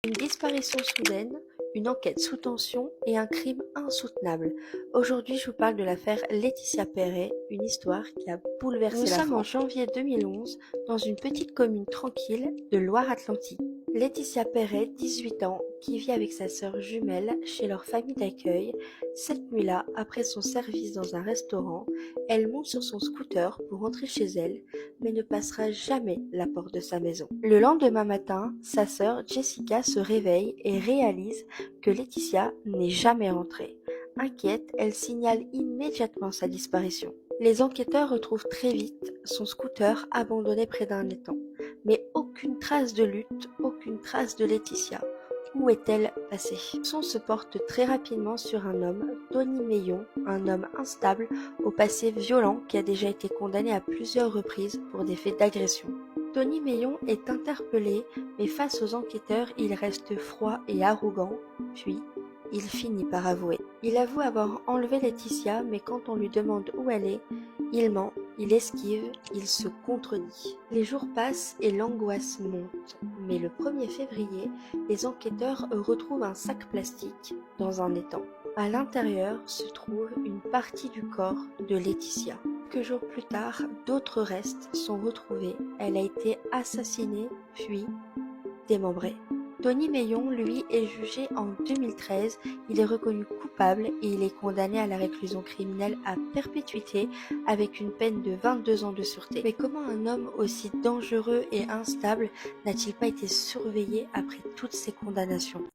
Une disparition soudaine, une enquête sous tension et un crime insoutenable. Aujourd'hui, je vous parle de l'affaire Laetitia Perret, une histoire qui a bouleversé la France. Nous sommes en janvier 2011, dans une petite commune tranquille de Loire-Atlantique. Laetitia Perret, 18 ans, qui vit avec sa sœur jumelle chez leur famille d'accueil. Cette nuit-là, après son service dans un restaurant, elle monte sur son scooter pour rentrer chez elle, mais ne passera jamais la porte de sa maison. Le lendemain matin, sa sœur Jessica se réveille et réalise que Laetitia n'est jamais rentrée. Inquiète, elle signale immédiatement sa disparition. Les enquêteurs retrouvent très vite son scooter abandonné près d'un étang. Mais aucune trace de lutte, aucune trace de Laetitia. Où est-elle passée? On se porte très rapidement sur un homme, Tony Meillon, un homme instable au passé violent qui a déjà été condamné à plusieurs reprises pour des faits d'agression. Tony Meillon est interpellé, mais face aux enquêteurs, il reste froid et arrogant, puis il finit par avouer. Il avoue avoir enlevé Laetitia, mais quand on lui demande où elle est, il ment, il esquive, il se contredit. Les jours passent et l'angoisse monte, mais le 1er février, les enquêteurs retrouvent un sac plastique dans un étang. À l'intérieur se trouve une partie du corps de Laetitia. Quelques jours plus tard, d'autres restes sont retrouvés. Elle a été assassinée, puis démembrée. Tony Meillon, lui, est jugé en 2013. Il est reconnu coupable et il est condamné à la réclusion criminelle à perpétuité avec une peine de 22 ans de sûreté. Mais comment un homme aussi dangereux et instable n'a-t-il pas été surveillé après toutes ces condamnations ?